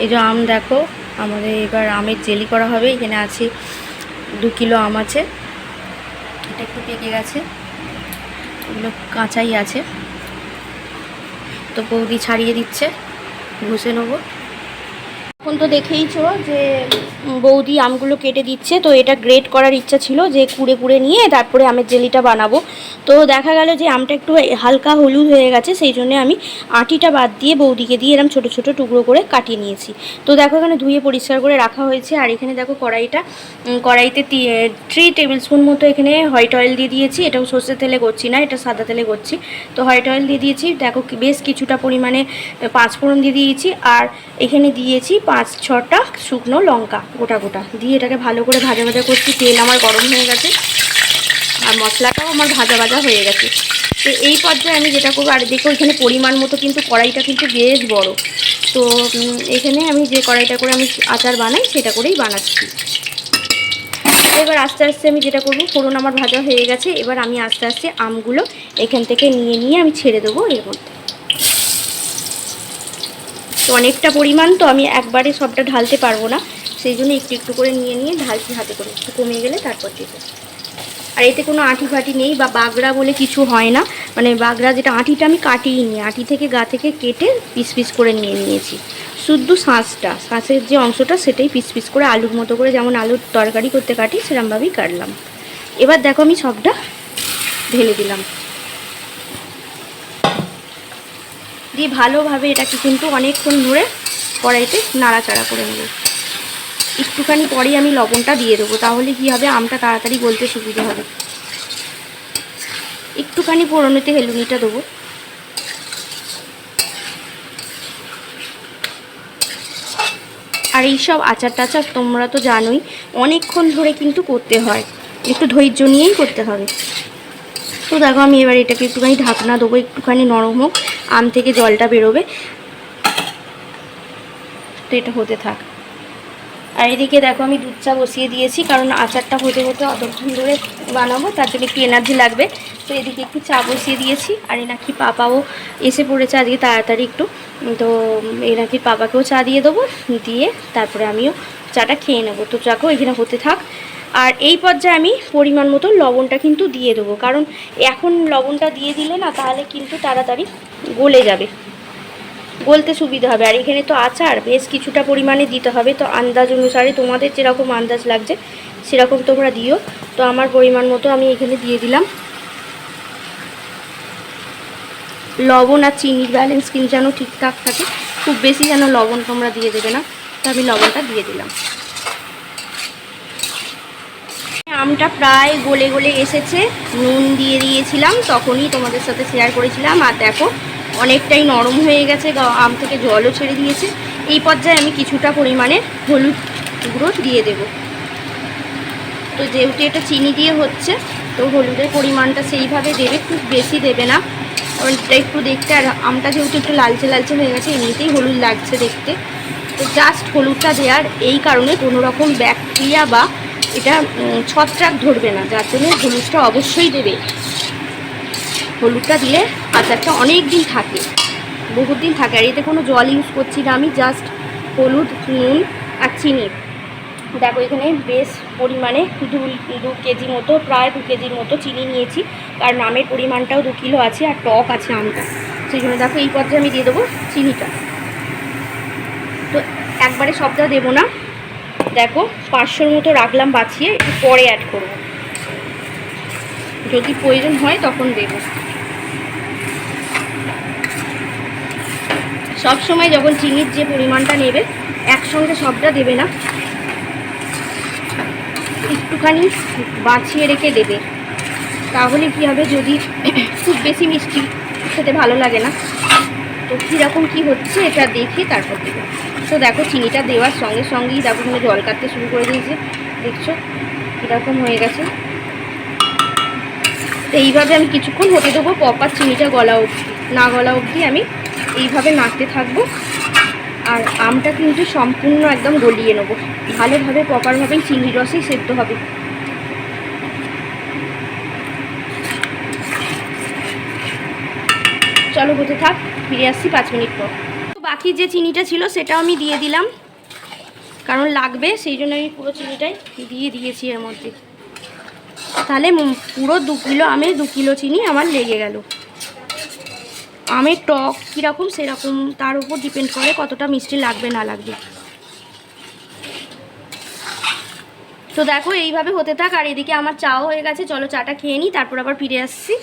এই যে আম দেখো, আমাদের এবার আমের জেলি করা হবে। এখানে আছে 2 কিলো আম আছে, এটা একটু পেকে গেছে, এগুলো কাঁচাই আছে। তো বৌদি ছাড়িয়ে দিচ্ছে, ঘষে নেবো। এখন তো দেখেইছো যে বৌদি আমগুলো কেটে দিচ্ছে। তো এটা গ্রেট করার ইচ্ছা ছিল যে কুড়ে কুড়ে নিয়ে তারপরে আমের জেলিটা বানাবো। তো দেখা গেল যে আমটা একটু হালকা হলুদ হয়ে গেছে, সেই জন্য আমি আটিটা বাদ দিয়ে বৌদিকে দিয়ে এরকম ছোটো ছোটো টুকরো করে কাটিয়ে নিয়েছি। তো দেখো এখানে ধুয়ে পরিষ্কার করে রাখা হয়েছে। আর এখানে দেখো কড়াইতে 3 টেবিল স্পুন মতো এখানে হোয়াইট অয়েল দিয়ে দিয়েছি। এটাও সর্ষের তেলে করছি না, এটা সাদা তেলে করছি। তো হোয়াইট অয়েল দিয়ে দিয়েছি। দেখো বেশ কিছুটা পরিমাণে 5 ফোড়ন দিয়ে দিয়েছি। আর এখানে দিয়েছি 5-6টা শুকনো লঙ্কা গোটা গোটা দিয়ে এটাকে ভালো করে ভাজা ভাজা করছি। তেল আমার গরম হয়ে গেছে আর মশলাটাও আমার ভাজা ভাজা হয়ে গেছে। তো এই পর্যায়ে আমি যেটা করবো, আর দেখো এখানে পরিমাণ মতো কিন্তু কড়াইটা কিন্তু বেশ বড়। তো এখানে আমি যে কড়াইটা করে আমি আচার বানাই সেটা করেই বানাচ্ছি। এবার আস্তে আস্তে আমি যেটা করবো, ফোড়ন আমার ভাজা হয়ে গেছে। এবার আমি আস্তে আস্তে আমগুলো এখান থেকে নিয়ে নিয়ে আমি ছেড়ে দেবো এর মধ্যে। তো অনেকটা পরিমাণ, তো আমি একবারে সবটা ঢালতে পারবো না, সেই জন্য একটু একটু করে নিয়ে নিয়ে ঢালছি হাতে করে। একটু কমে গেলে তারপর দেবো। আর এতে কোনো আঁটি ফাটি নেই বা বাগড়া বলে কিছু হয় না। মানে বাগড়া যেটা, আঁটিটা আমি কাটিয়ে নিই, আঁটি থেকে গা থেকে কেটে পিস পিস করে নিয়ে নিয়েছি। শুদ্ধ শাঁসের যে অংশটা সেটাই পিস পিস করে আলুর মতো করে, যেমন আলুর তরকারি করতে কাটি সেরকমভাবেই কাটলাম। এবার দেখো আমি সবটা ঢেলে দিলাম, দিয়ে ভালোভাবে এটাকে কিন্তু অনেকক্ষণ ধরে কড়াইতে নাড়াচাড়া করে নেব। একটুখানি পরেই আমি লবণটা দিয়ে দেবো, তাহলে কি হবে, আমটা তাড়াতাড়ি গলতে সুবিধা হবে। একটুখানি ফোড়নেতে হেলুনিটা দেবো। আর এইসব আচার টাচার তোমরা তো জানোই অনেকক্ষণ ধরে কিন্তু করতে হয়, একটু ধৈর্য নিয়েই করতে হবে। তো দেখো আমি এবার এটাকে একটুখানি ঢাকনা দেবো, একটুখানি নরম হোক, আম থেকে জলটা বেরোবে। তো এটা হতে থাক। আর এদিকে দেখো আমি দুধ চা বসিয়ে দিয়েছি, কারণ আচারটা হতে হতে অতক্ষণ ধরে বানাবো, তার জন্য একটু এনার্জি লাগবে। তো এদিকে একটু চা বসিয়ে দিয়েছি। আর এনাকি পাপাও এসে পড়েছে আজকে তাড়াতাড়ি একটু। তো এনাকির পাপাকেও চা দিয়ে দেবো, দিয়ে তারপরে আমিও চাটা খেয়ে নেবো। তো চাকেও এখানে হতে থাক। আর এই পর্যায়ে আমি পরিমাণ মতো লবণটা কিন্তু দিয়ে দেবো, কারণ এখন লবণটা দিয়ে দিলে না তাহলে কিন্তু তাড়াতাড়ি গলে যাবে, গলতে সুবিধা হবে। আর এখানে তো আচার বেশ কিছুটা পরিমাণে দিতে হবে, তো আন্দাজ অনুসারে তোমাদের যেরকম আন্দাজ লাগছে সেরকম তোমরা দিও। তো আমার পরিমাণ মতো আমি এখানে দিয়ে দিলাম। লবণ আর চিনির ব্যালেন্স কিন্তু যেন ঠিকঠাক থাকে, খুব বেশি যেন লবণ তোমরা দিয়ে দেবে না। তো আমি লবণটা দিয়ে দিলাম। আমটা প্রায় গলে গলে এসেছে, নুন দিয়ে দিয়েছিলাম, তখনই তোমাদের সাথে শেয়ার করেছিলাম। আর দেখো অনেকটাই নরম হয়ে গেছে, আম থেকে জলও ছেড়ে দিয়েছে। এই পর্যায়ে আমি কিছুটা পরিমাণে হলুদ গুঁড়ো দিয়ে দেব। তো যেহেতু এটা চিনি দিয়ে হচ্ছে, তো হলুদের পরিমাণটা সেইভাবে দেবে, খুব বেশি দেবে না, কারণ এটা একটু দেখতে, আর আমটা যেহেতু একটু লালচে লালচে হয়ে গেছে, এমনিতেই হলুদ লাগছে দেখতে। তো জাস্ট হলুদটা দেওয়ার এই কারণে কোনো রকম ব্যাকটেরিয়া বা এটা ছত্রাক ধরবে না, যার জন্য হলুদটা অবশ্যই দেবে। হলুদটা দিলে আচারটা অনেক দিন থাকে, বহুত দিন থাকে। আর এতে কোনো জল ইউজ করছি না আমি, জাস্ট হলুদ, নুন আর চিনি। দেখো এখানে বেশ পরিমাণে 2 কেজি মতো, প্রায় 2 কেজির মতো চিনি নিয়েছি, কারণ আমের পরিমাণটাও 2 কিলো আছে আর টক আছে আমটা, সেই জন্য দেখো এই পর্যায়ে আমি দিয়ে দেবো চিনিটা। তো একবারে সবটা দেবো না, দেখো 500-র মতো রাখলাম বাছিয়ে, একটু পরে অ্যাড করব, যদি প্রয়োজন হয় তখন দেব। সব সময় যখন চিনির যে পরিমাণটা নেবে একসঙ্গে সবটা দেবে না, একটুখানি বাছিয়ে রেখে দেবে। তাহলে কী হবে, যদি খুব বেশি মিষ্টি খেতে ভালো লাগে না, তো কীরকম কী হচ্ছে এটা দেখে তারপর দেবে। তো দেখো চিনিটা দেওয়ার সঙ্গে সঙ্গেই দেখো এখানে জল কাটতে শুরু করে দিয়েছে, দেখছো কীরকম হয়ে গেছে। তো এইভাবে আমি কিছুক্ষণ হতে দেবো, প্রপার চিনিটা গলা অবধি, না গলা অবধি আমি এইভাবে নাড়তে থাকবো। আর আমটা কিন্তু সম্পূর্ণ একদম গলিয়ে নেবো ভালোভাবে, প্রপারভাবেই চিনির রসেই সেদ্ধ হবে। চলো হতে থাক, ফিরে আসছি 5 মিনিট পর। বাকি যে চিনিটা ছিল সেটাও আমি দিয়ে দিলাম, কারণ লাগবে সেই জন্য আমি পুরো চিনিটাই দিয়ে দিয়েছি এর মধ্যে। তাহলে পুরো 2 কিলো আমে 2 কিলো চিনি আমার লেগে গেল। আমের টক কীরকম সেরকম তার উপর ডিপেন্ড করে কতটা মিষ্টি লাগবে না লাগবে। তো দেখো এইভাবে হতে থাক, আর এদিকে আমার চাও হয়ে গেছে। চলো চাটা খেয়ে নিই, তারপর আবার ফিরে আসছি।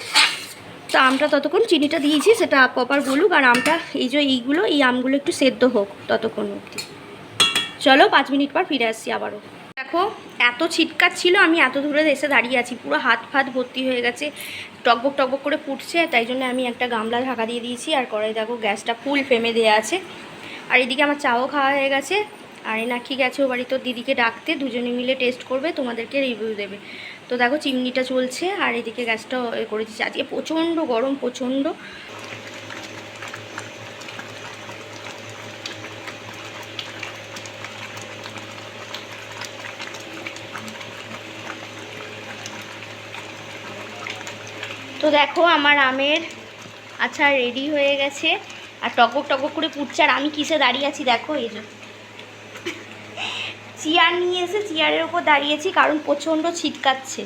তো আমটা ততক্ষণ চিনিটা দিয়েছি সেটা প্রপার গলুক, আর আমটা এই যে এই আমগুলো একটু সেদ্ধ হোক ততক্ষণ অবধি। চলো 5 মিনিট পর ফিরে আসছি আবারও। দেখো এত ছিটকাচ্ছিল, আমি এত দূরে এসে দাঁড়িয়ে আছি, পুরো হাত ফাত ভর্তি হয়ে গেছে, টকবক টকবক করে ফুটছে। তাই জন্য আমি একটা গামলা ঢাকা দিয়ে দিয়েছি, আর কড়াই দেখো গ্যাসটা ফুল ফ্লেমে দেওয়া আছে। আর এদিকে আমার চাও খাওয়া হয়ে গেছে, আর এনাকি গেছে ও বাড়ি তোর দিদিকে ডাকতে, দুজনে মিলে টেস্ট করবে, তোমাদেরকে রিভিউ দেবে। তো দেখো চিমনিটা চলছে, আর এদিকে গ্যাসটা করে দিচ্ছি। আজকে প্রচণ্ড গরম, প্রচণ্ড। তো দেখো আমার আমের আচার রেডি হয়ে গেছে, আর টকবক টকবক করে ফুটছে। আর আমি কিসে দাঁড়িয়ে আছি দেখো, এই যে চেয়ার নিয়ে এসে চেয়ারের ওপর দাঁড়িয়েছি, কারণ প্রচণ্ড ছিটকাচ্ছে,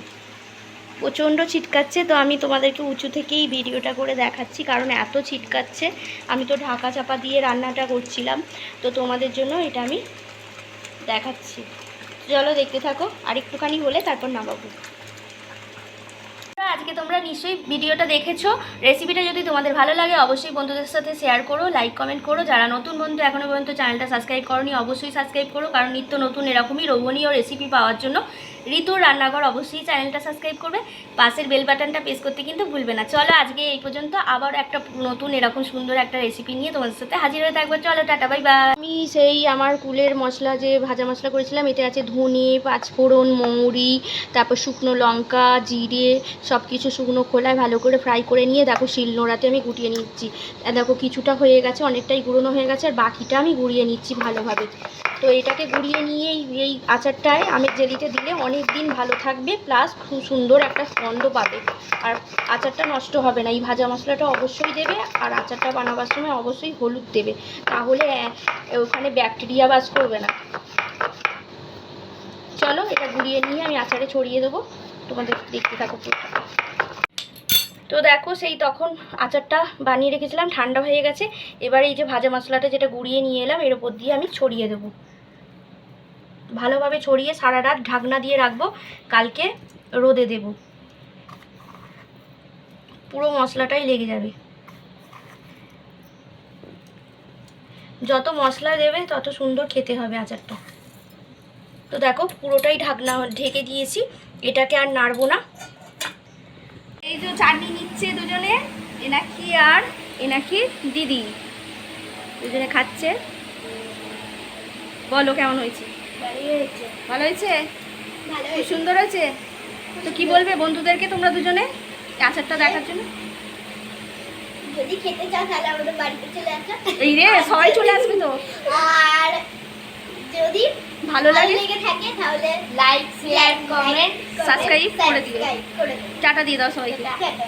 প্রচণ্ড ছিটকাচ্ছে। তো আমি তোমাদেরকে উঁচু থেকেই ভিডিওটা করে দেখাচ্ছি, কারণ এত ছিটকাচ্ছে। আমি তো ঢাকা চাপা দিয়ে রান্নাটা করছিলাম, তো তোমাদের জন্য এটা আমি দেখাচ্ছি। চলো দেখতে থাকো, আর একটুখানি হলে তারপর নামাবো। আজকে তোমরা নিশ্চয়ই ভিডিওটা দেখেছো। রেসিপিটা যদি তোমাদের ভালো লাগে অবশ্যই বন্ধুদের সাথে শেয়ার করো, লাইক কমেন্ট করো। যারা নতুন বন্ধু এখনও পর্যন্ত চ্যানেলটা সাবস্ক্রাইব করোনি অবশ্যই সাবস্ক্রাইব করো, কারণ নিত্য নতুন এরকমই রোবনীয় রেসিপি পাওয়ার জন্য ঋতুর রান্নাঘর অবশ্যই চ্যানেলটা সাবস্ক্রাইব করবে, পাশের বেল বাটনটা প্রেস করতে কিন্তু ভুলবে না। চলো আজকে এই পর্যন্ত, আবার একটা নতুন এরকম সুন্দর একটা রেসিপি নিয়ে তোমাদের সাথে হাজির হয়ে থাকবো। চলো টাটা বাই বাই। আমি সেই আমার কুলের মশলা যে ভাজা মশলা করেছিলাম, এতে আছে ধনে, পাঁচফোড়ন, মৌরি, তারপর শুকনো লঙ্কা, জিরে, সব কিছু শুকনো খোলায় ভালো করে ফ্রাই করে নিয়ে দেখো শিলনোড়াতে আমি গুটিয়ে নিচ্ছি। দেখো কিছুটা হয়ে গেছে, অনেকটাই গুঁড়োনো হয়ে গেছে, আর বাকিটা আমি গুঁড়িয়ে নিচ্ছি ভালোভাবে। তো এটাকে গুঁড়িয়ে নিয়ে এই আচারটায় আমের জেলিতে দিলে অনেক দিন ভালো থাকবে, প্লাস খুব সুন্দর একটা গন্ধ পাবে, আর আচারটা নষ্ট হবে না। এই ভাজা মশলাটা অবশ্যই দেবে, আর আচারটা বানাবার সময় অবশ্যই হলুদ দেবে, তাহলে ওখানে ব্যাকটেরিয়া বাস করবে না। চলো এটা গুঁড়িয়ে নিয়ে আমি আচারে ছড়িয়ে দেবো, তোমাদের দেখতে থাকো পুরোটা। তো দেখো সেই তখন আচারটা বানিয়ে রেখেছিলাম, ঠান্ডা হয়ে গেছে। এবার এই যে ভাজা মশলাটা যেটা গুঁড়িয়ে নিয়ে এলাম এর উপর দিয়ে আমি ছড়িয়ে দেবো, ভালোভাবে ছড়িয়ে সারা রাত ঢাকনা দিয়ে রাখবো, কালকে রোদে দেব, পুরো মশলাটাই লেগে যাবে। যত মশলা দেবে তত সুন্দর খেতে হবে আচারটা। তো দেখো পুরোটাই ঢাকনা ঢেকে দিয়েছি, এটাকে আর নাড়বো না। এই যে চাটনি নিচ্ছে দুজনে, এনাকি আর এনাকি দিদি, দুজনে খাচ্ছে। বলো কেমন হয়েছে? ভালো হয়েছে, খুব সুন্দর হয়েছে। তো কি বলবে বন্ধুদেরকে তোমরা দুজনে আচারটা দেখার জন্য? যদি খেতে চাও তাহলে আমাদের বাড়িতে চলে আসো। এই রে সবাই চলে আসবে তো। আর যদি ভালো লাগে থাকে তাহলে লাইক শেয়ার কমেন্ট সাবস্ক্রাইব করে দিও। টাটা দিয়ে দাও সবাইকে। টাটা।